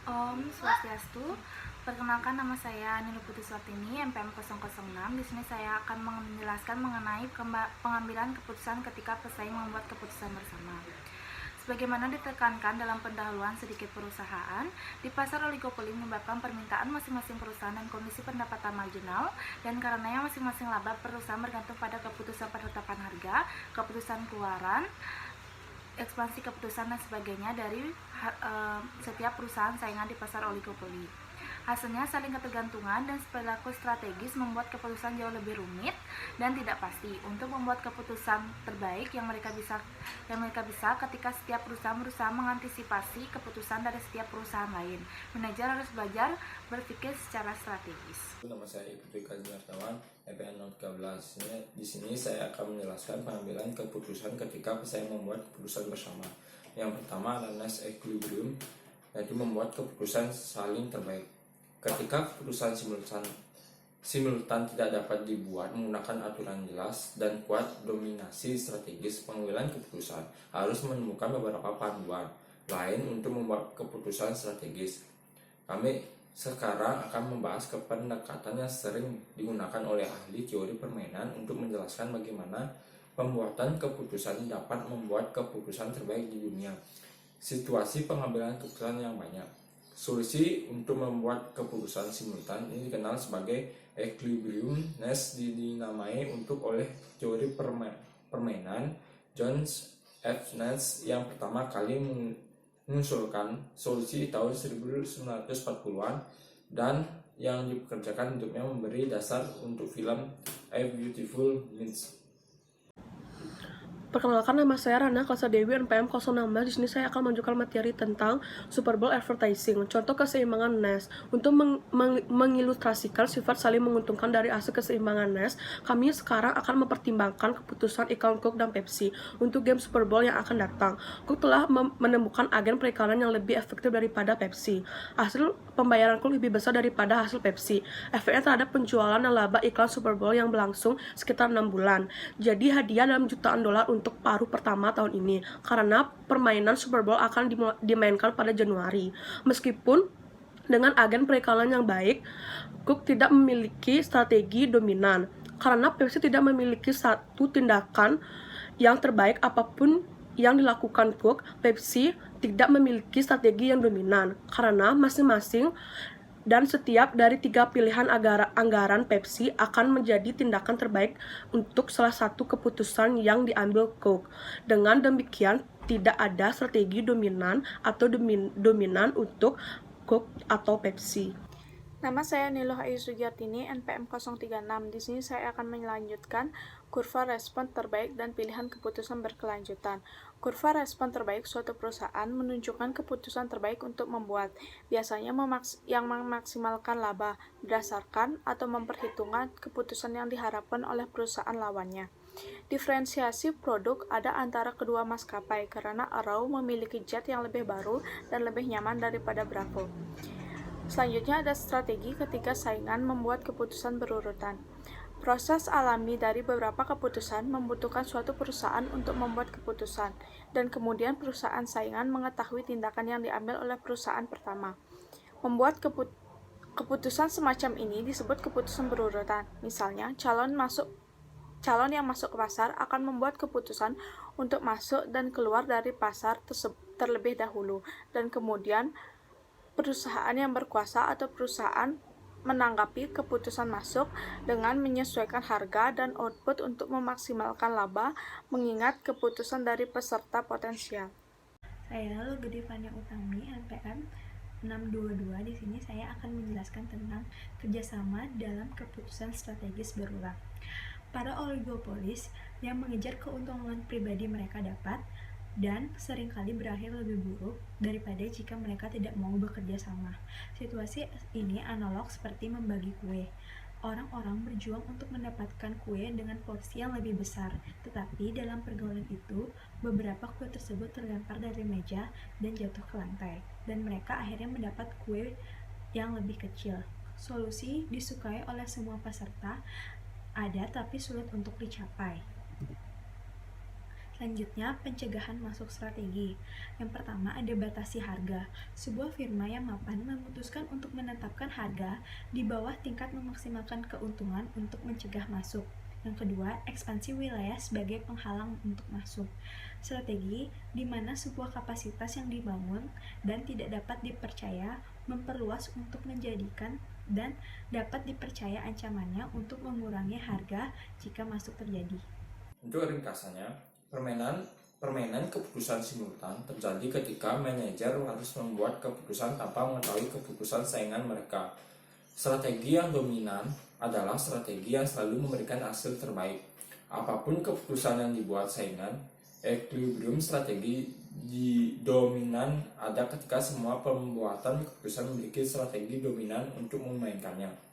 Om Swastiastu. Perkenalkan, nama saya Nilu Putri Swatini, MPM 006. Di sini saya akan menjelaskan mengenai pengambilan keputusan ketika pesaing membuat keputusan bersama. Sebagaimana ditekankan dalam pendahuluan sedikit perusahaan, di pasar oligopoli menyebabkan permintaan masing-masing perusahaan dan kondisi pendapatan marginal, dan karenanya masing-masing laba perusahaan bergantung pada keputusan penetapan harga, keputusan keluaran, ekspansi keputusan dan sebagainya dari setiap perusahaan saingan di pasar oligopoli. Hasilnya saling ketergantungan dan perilaku strategis membuat keputusan jauh lebih rumit dan tidak pasti untuk membuat keputusan terbaik yang mereka bisa ketika setiap perusahaan berusaha mengantisipasi keputusan dari setiap perusahaan lain. Manajer harus belajar berpikir secara strategis. Nama saya Putri Kajimartawan, EPN 013. Di sini saya akan menjelaskan pengambilan keputusan ketika pesaing membuat keputusan bersama. Yang pertama adalah equilibrium, yaitu membuat keputusan saling terbaik. Ketika keputusan simultan tidak dapat dibuat menggunakan aturan jelas dan kuat dominasi strategis, pengambilan keputusan harus menemukan beberapa panduan lain untuk membuat keputusan strategis. Kami sekarang akan membahas pendekatan yang sering digunakan oleh ahli teori permainan untuk menjelaskan bagaimana pembuatan keputusan dapat membuat keputusan terbaik di dunia. Situasi pengambilan keputusan yang banyak. Solusi untuk membuat keputusan simultan ini dikenal sebagai equilibrium nest, dinamai untuk oleh teori permainan John F. Ness yang pertama kali mengusulkan solusi di tahun 1940-an dan yang dipekerjakan untuknya memberi dasar untuk film A Beautiful Mind. Perkenalkan, nama saya Rana, kelas Dewi, NPM 016. Di sini saya akan menunjukkan materi tentang Super Bowl advertising. Contoh keseimbangan Nash. Untuk mengilustrasikan sifat saling menguntungkan dari hasil keseimbangan Nash, kami sekarang akan mempertimbangkan keputusan iklan Coke dan Pepsi untuk game Super Bowl yang akan datang. Coke telah menemukan agen periklanan yang lebih efektif daripada Pepsi. Hasil pembayaran Coke lebih besar daripada hasil Pepsi. Efeknya terhadap penjualan dan laba iklan Super Bowl yang berlangsung sekitar 6 bulan. Jadi hadiah dalam jutaan dolar untuk paruh pertama tahun ini, karena permainan Super Bowl akan dimainkan pada Januari. Meskipun dengan agen periklanan yang baik, Coke tidak memiliki strategi dominan, karena Pepsi tidak memiliki satu tindakan yang terbaik apapun yang dilakukan Coke. Pepsi tidak memiliki strategi yang dominan, karena masing-masing dan setiap dari 3 pilihan anggaran Pepsi akan menjadi tindakan terbaik untuk salah satu keputusan yang diambil Coke. Dengan demikian, tidak ada strategi dominan atau dominan untuk Coke atau Pepsi. Nama saya Niluh Ayu Sugiartini, NPM 036. Di sini saya akan melanjutkan kurva respon terbaik dan pilihan keputusan berkelanjutan. Kurva respon terbaik suatu perusahaan menunjukkan keputusan terbaik untuk membuat, biasanya yang memaksimalkan laba, berdasarkan atau memperhitungkan keputusan yang diharapkan oleh perusahaan lawannya. Diferensiasi produk ada antara kedua maskapai karena Arrow memiliki jet yang lebih baru dan lebih nyaman daripada Bravo. Selanjutnya ada strategi ketika saingan membuat keputusan berurutan. Proses alami dari beberapa keputusan membutuhkan suatu perusahaan untuk membuat keputusan, dan kemudian perusahaan saingan mengetahui tindakan yang diambil oleh perusahaan pertama. Membuat keputusan semacam ini disebut keputusan berurutan. Misalnya, calon yang masuk ke pasar akan membuat keputusan untuk masuk dan keluar dari pasar terlebih dahulu, dan kemudian perusahaan yang berkuasa atau perusahaan menanggapi keputusan masuk dengan menyesuaikan harga dan output untuk memaksimalkan laba, mengingat keputusan dari peserta potensial. Saya Gede Fania Utami, NPM 622. Di sini saya akan menjelaskan tentang kerjasama dalam keputusan strategis berulang. Para oligopolis yang mengejar keuntungan pribadi mereka dapat dan seringkali berakhir lebih buruk daripada jika mereka tidak mau bekerja sama. Situasi ini analog seperti membagi kue. Orang-orang berjuang untuk mendapatkan kue dengan porsi yang lebih besar, tetapi dalam pergaulan itu, beberapa kue tersebut terlempar dari meja dan jatuh ke lantai, dan mereka akhirnya mendapat kue yang lebih kecil. Solusi disukai oleh semua peserta, ada tapi sulit untuk dicapai. Selanjutnya, pencegahan masuk strategi. Yang pertama ada batasi harga. Sebuah firma yang mapan memutuskan untuk menetapkan harga di bawah tingkat memaksimalkan keuntungan untuk mencegah masuk. Yang kedua, ekspansi wilayah sebagai penghalang untuk masuk. Strategi di mana sebuah kapasitas yang dibangun dan tidak dapat dipercaya memperluas untuk menjadikan dan dapat dipercaya ancamannya untuk mengurangi harga jika masuk terjadi. Untuk ringkasannya, permainan keputusan simultan terjadi ketika manajer harus membuat keputusan tanpa mengetahui keputusan saingan mereka. Strategi yang dominan adalah strategi yang selalu memberikan hasil terbaik. Apapun keputusan yang dibuat saingan, equilibrium strategi dominan ada ketika semua pembuatan keputusan memiliki strategi dominan untuk memainkannya.